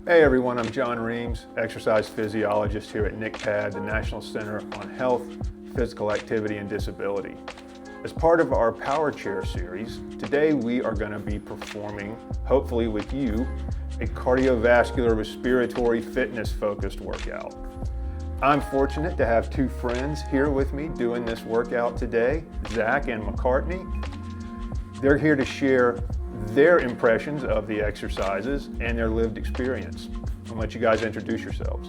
Hey everyone, I'm John Reams, exercise physiologist here at NCHPAD, the National Center on Health, Physical Activity, and Disability. As part of our Power Chair series, today we are going to be performing, hopefully with you, a cardiovascular respiratory fitness focused workout. I'm fortunate to have two friends here with me doing this workout today, Zach and McCartney. They're here to share their impressions of the exercises and their lived experience. I'll let you guys introduce yourselves.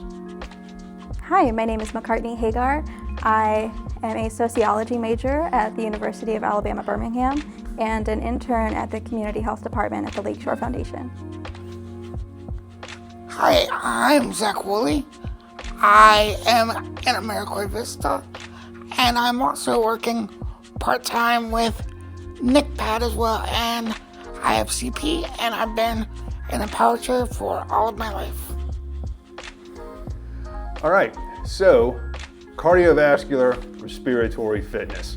Hi, my name is McCartney Hagar. I am a sociology major at the University of Alabama, Birmingham, and an intern at the Community Health Department at the Lakeshore Foundation. Hi, I'm Zach Woolley. I am in Americoy Vista, and I'm also working part-time with NCHPAD as well, and I have CP, and I've been in a power chair for all of my life. All right, so cardiovascular respiratory fitness.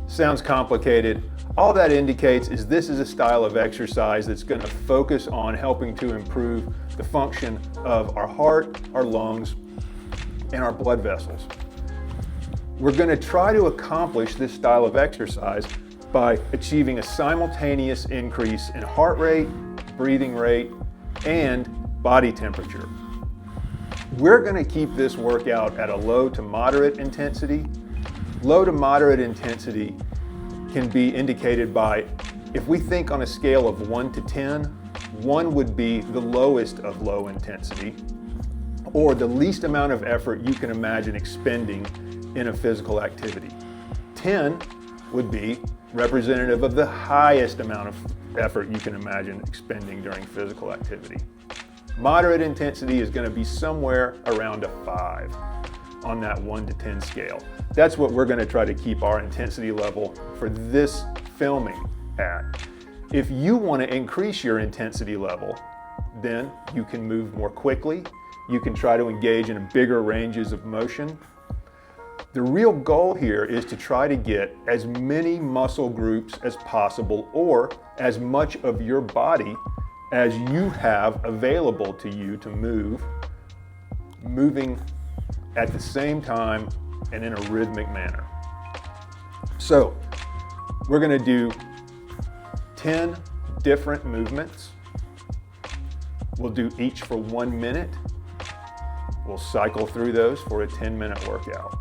Sounds complicated. All that indicates is this is a style of exercise that's going to focus on helping to improve the function of our heart, our lungs, and our blood vessels. We're going to try to accomplish this style of exercise by achieving a simultaneous increase in heart rate, breathing rate, and body temperature. We're going to keep this workout at a low to moderate intensity. Low to moderate intensity can be indicated by, if we think on a scale of 1 to 10, 1 would be the lowest of low intensity, or the least amount of effort you can imagine expending in a physical activity. 10 would be representative of the highest amount of effort you can imagine expending during physical activity. Moderate intensity is going to be somewhere around a 5 on that 1 to 10 scale. That's what we're going to try to keep our intensity level for this filming at. If you want to increase your intensity level, then you can move more quickly. You can try to engage in bigger ranges of motion. The real goal here is to try to get as many muscle groups as possible, or as much of your body as you have available to you to move, moving at the same time and in a rhythmic manner. So we're going to do 10 different movements. We'll do each for 1 minute. We'll cycle through those for a 10-minute workout.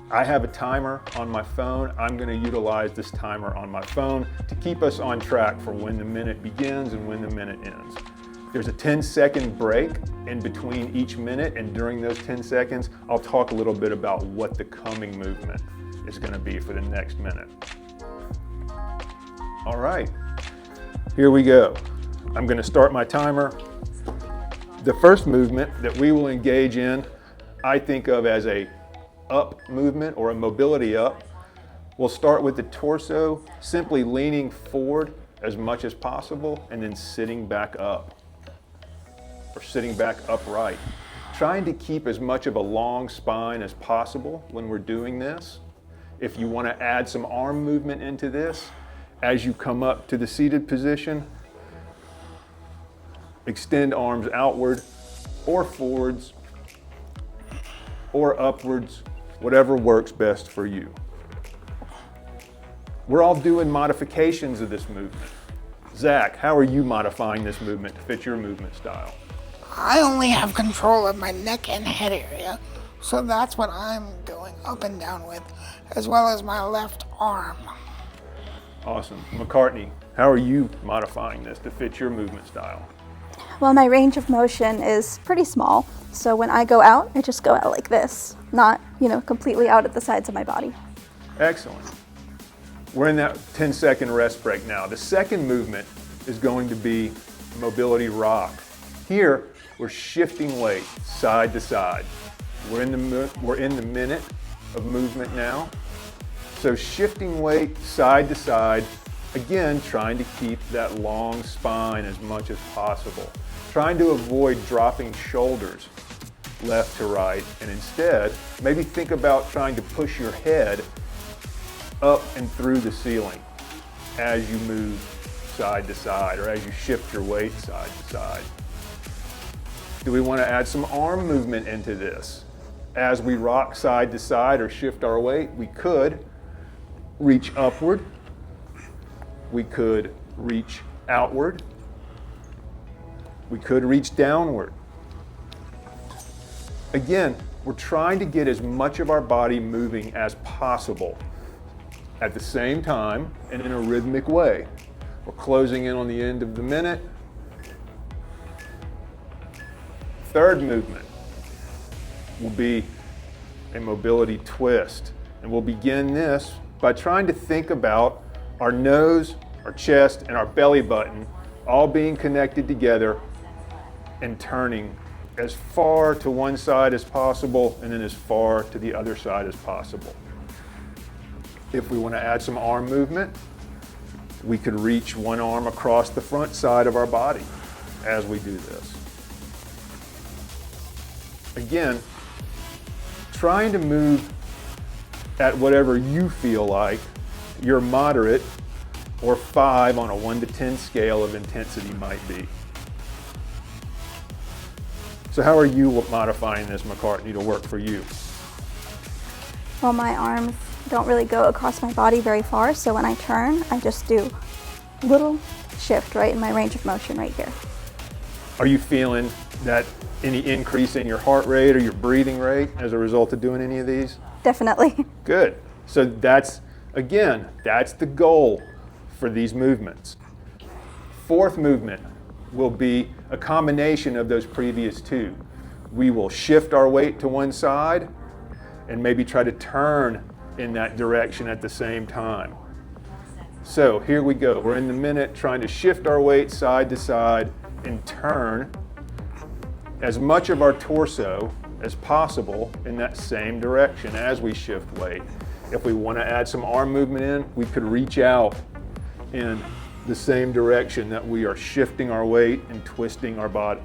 I have a timer on my phone. I'm going to utilize this timer on my phone to keep us on track for when the minute begins and when the minute ends. There's a 10-second break in between each minute, and during those 10 seconds, I'll talk a little bit about what the coming movement is going to be for the next minute. All right, here we go. I'm going to start my timer. The first movement that we will engage in, I think of as a up movement or a mobility up. We'll start with the torso, simply leaning forward as much as possible and then sitting back up or sitting back upright. Trying to keep as much of a long spine as possible when we're doing this. If you want to add some arm movement into this, as you come up to the seated position, extend arms outward or forwards or upwards, whatever works best for you. We're all doing modifications of this movement. Zach, how are you modifying this movement to fit your movement style? I only have control of my neck and head area, so that's what I'm going up and down with, as well as my left arm. Awesome. McCartney, how are you modifying this to fit your movement style? Well, my range of motion is pretty small, so when I go out, I just go out like this, not, completely out at the sides of my body. Excellent. We're in that 10-second rest break now. The second movement is going to be mobility rock. Here, we're shifting weight side to side. We're in the minute of movement now. So shifting weight side to side, again, trying to keep that long spine as much as possible. Trying to avoid dropping shoulders left to right, and instead, maybe think about trying to push your head up and through the ceiling as you move side to side, or as you shift your weight side to side. Do we want to add some arm movement into this? As we rock side to side or shift our weight, we could reach upward. We could reach outward. We could reach downward. Again, we're trying to get as much of our body moving as possible at the same time and in a rhythmic way. We're closing in on the end of the minute. Third movement will be a mobility twist. And we'll begin this by trying to think about our nose, our chest, and our belly button all being connected together and turning as far to one side as possible and then as far to the other side as possible. If we want to add some arm movement, we could reach one arm across the front side of our body as we do this. Again, trying to move at whatever you feel like your moderate or 5 on a 1 to 10 scale of intensity might be. So how are you modifying this, McCartney, to work for you? Well, my arms don't really go across my body very far, so when I turn, I just do a little shift right in my range of motion right here. Are you feeling that any increase in your heart rate or your breathing rate as a result of doing any of these? Definitely. Good. So that's the goal for these movements. Fourth movement will be a combination of those previous two. We will shift our weight to one side and maybe try to turn in that direction at the same time. So here we go. We're in the minute trying to shift our weight side to side and turn as much of our torso as possible in that same direction as we shift weight. If we want to add some arm movement in, we could reach out in the same direction that we are shifting our weight and twisting our body.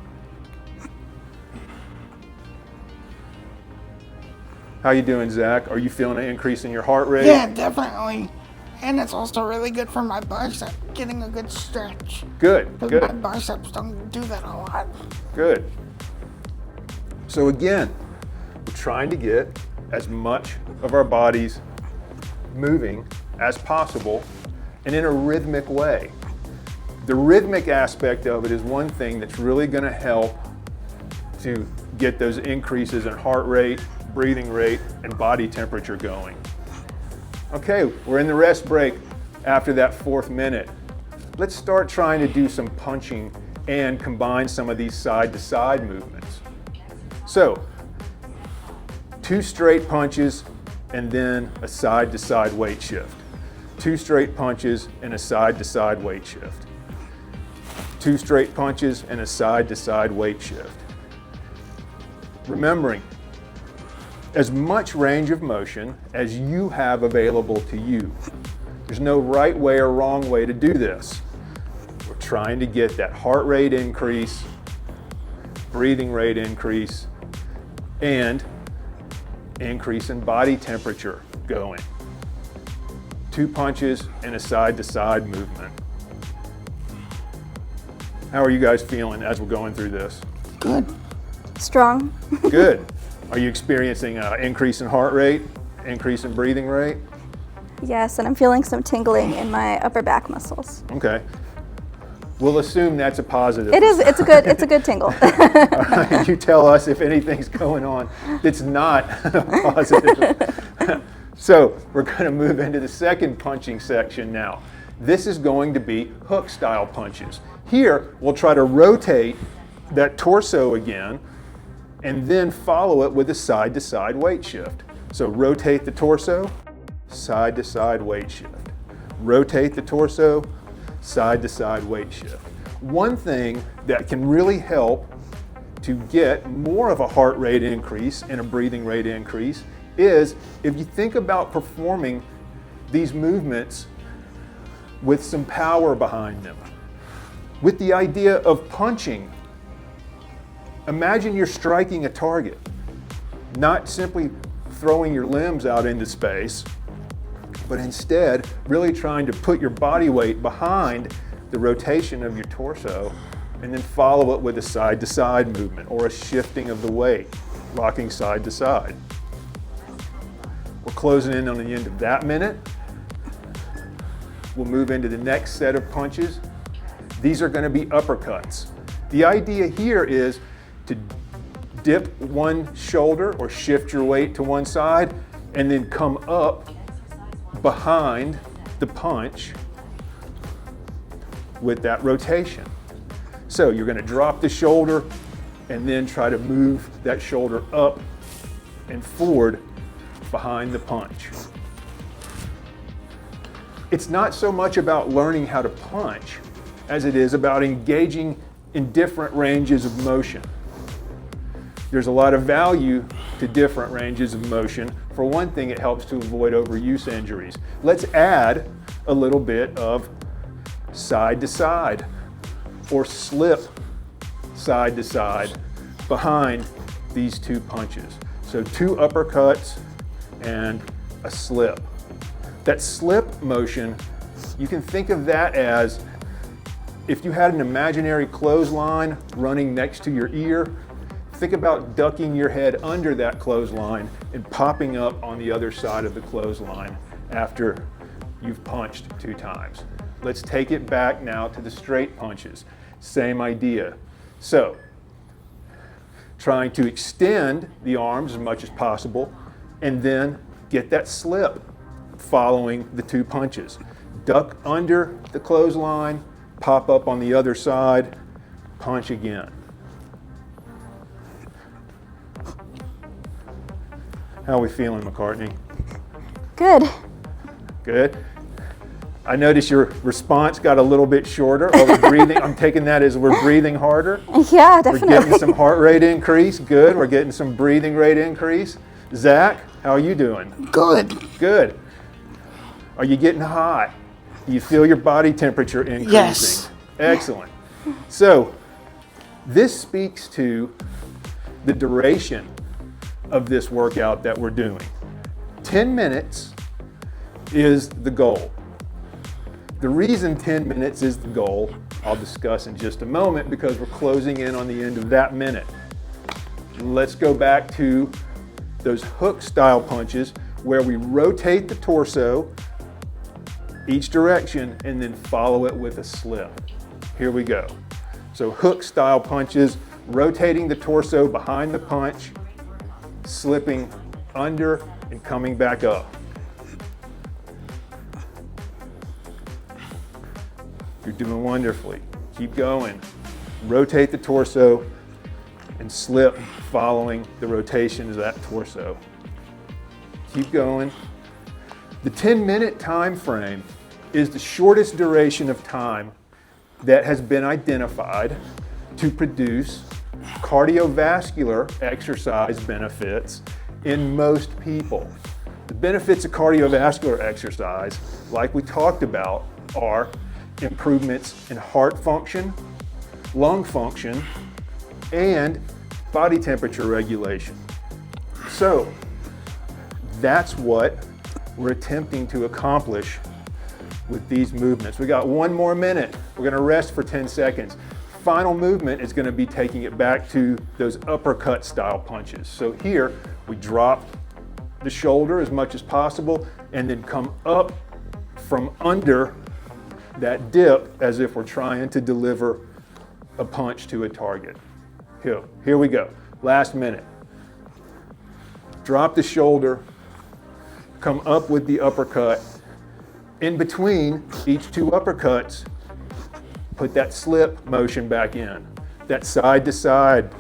How you doing, Zach? Are you feeling an increase in your heart rate? Yeah, definitely. And it's also really good for my bicep, getting a good stretch. Good, Because good, my biceps don't do that a lot. good. So again, we're trying to get as much of our bodies moving as possible and in a rhythmic way. The rhythmic aspect of it is one thing that's really going to help to get those increases in heart rate, breathing rate, and body temperature going. Okay, we're in the rest break after that 4th minute. Let's start trying to do some punching and combine some of these side-to-side movements. So, 2 straight punches and then a side-to-side weight shift. 2 straight punches and a side-to-side weight shift. 2 straight punches and a side-to-side weight shift. Remembering, as much range of motion as you have available to you. There's no right way or wrong way to do this. We're trying to get that heart rate increase, breathing rate increase, and increase in body temperature going. 2 punches and a side-to-side movement. How are you guys feeling as we're going through this? Good. Strong. Good. Are you experiencing an increase in heart rate, increase in breathing rate? Yes, and I'm feeling some tingling in my upper back muscles. Okay. We'll assume that's a positive. It is, it's a good tingle. You tell us if anything's going on that's not positive. So we're going to move into the second punching section now. This is going to be hook style punches. Here, we'll try to rotate that torso again and then follow it with a side-to-side weight shift. So rotate the torso, side-to-side weight shift. Rotate the torso, side-to-side weight shift. One thing that can really help to get more of a heart rate increase and a breathing rate increase is if you think about performing these movements with some power behind them. With the idea of punching, imagine you're striking a target, not simply throwing your limbs out into space, but instead really trying to put your body weight behind the rotation of your torso and then follow it with a side-to-side movement or a shifting of the weight, rocking side to side. We're closing in on the end of that minute. We'll move into the next set of punches. These are going to be uppercuts. The idea here is to dip one shoulder or shift your weight to one side and then come up behind the punch with that rotation. So you're going to drop the shoulder and then try to move that shoulder up and forward behind the punch. It's not so much about learning how to punch as it is about engaging in different ranges of motion. There's a lot of value to different ranges of motion. For one thing, it helps to avoid overuse injuries. Let's add a little bit of side to side or slip side to side behind these two punches. So 2 uppercuts and a slip. That slip motion, you can think of that as if you had an imaginary clothesline running next to your ear, think about ducking your head under that clothesline and popping up on the other side of the clothesline after you've punched 2 times. Let's take it back now to the straight punches. Same idea. So, trying to extend the arms as much as possible and then get that slip following the 2 punches. Duck under the clothesline, pop up on the other side, punch again. How are we feeling, McCartney? Good. Good. I notice your response got a little bit shorter. Are we breathing? I'm taking that as we're breathing harder. Yeah, definitely. We're getting some heart rate increase. Good. We're getting some breathing rate increase. Zach, how are you doing? Good. Good. Are you getting hot? Do you feel your body temperature increasing? Yes. Excellent. So, this speaks to the duration of this workout that we're doing. 10 minutes is the goal. The reason 10 minutes is the goal, I'll discuss in just a moment because we're closing in on the end of that minute. Let's go back to those hook style punches where we rotate the torso each direction and then follow it with a slip. Here we go. So hook style punches, rotating the torso behind the punch, slipping under and coming back up. You're doing wonderfully. Keep going. Rotate the torso and slip following the rotation of that torso. Keep going. The 10-minute time frame is the shortest duration of time that has been identified to produce cardiovascular exercise benefits in most people. The benefits of cardiovascular exercise, like we talked about, are improvements in heart function, lung function, and body temperature regulation. So that's what we're attempting to accomplish with these movements. We got 1 more minute. We're going to rest for 10 seconds. Final movement is going to be taking it back to those uppercut style punches. So here we drop the shoulder as much as possible and then come up from under that dip as if we're trying to deliver a punch to a target. Here we go. Last minute. Drop the shoulder, come up with the uppercut. In between each 2 uppercuts, put that slip motion back in. That side to side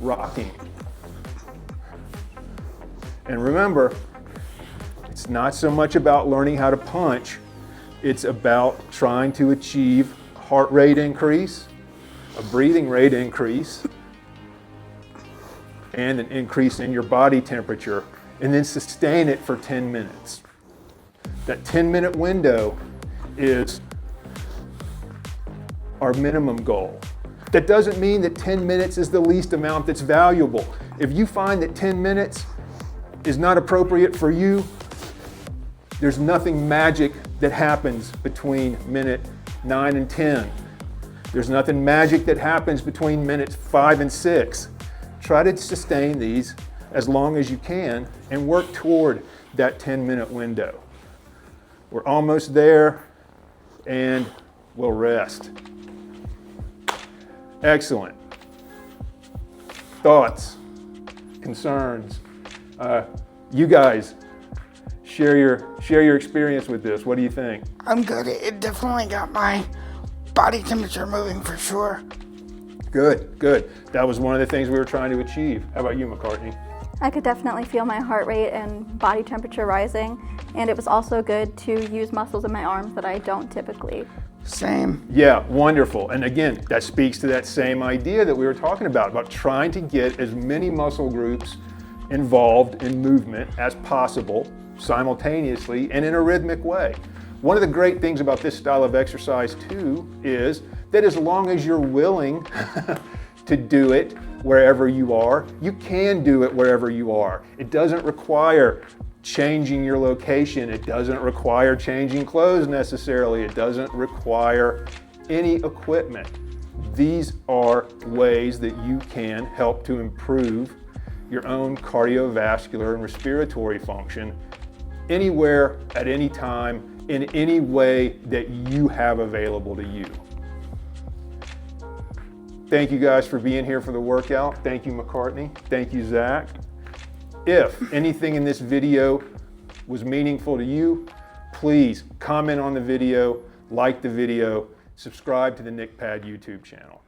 rocking. And remember, it's not so much about learning how to punch, it's about trying to achieve heart rate increase, a breathing rate increase, and an increase in your body temperature, and then sustain it for 10 minutes. That 10-minute window is our minimum goal. That doesn't mean that 10 minutes is the least amount that's valuable. If you find that 10 minutes is not appropriate for you, there's nothing magic that happens between minute 9 and 10. There's nothing magic that happens between minutes 5 and 6. Try to sustain these as long as you can and work toward that 10-minute window. We're almost there, and we'll rest. Excellent. Thoughts, concerns? You guys, share your experience with this. What do you think? I'm good. It definitely got my body temperature moving for sure. Good, good. That was one of the things we were trying to achieve. How about you, McCartney? I could definitely feel my heart rate and body temperature rising, and it was also good to use muscles in my arms that I don't typically. Same. Yeah, wonderful. And again, that speaks to that same idea that we were talking about trying to get as many muscle groups involved in movement as possible simultaneously and in a rhythmic way. One of the great things about this style of exercise too is that as long as you're willing to do it wherever you are, you can do it wherever you are. It doesn't require changing your location. It doesn't require changing clothes necessarily. It doesn't require any equipment. These are ways that you can help to improve your own cardiovascular and respiratory function anywhere, at any time, in any way that you have available to you. Thank you guys for being here for the workout. Thank you, McCartney. Thank you, Zach. If anything in this video was meaningful to you, please comment on the video, like the video, subscribe to the NCHPAD YouTube channel.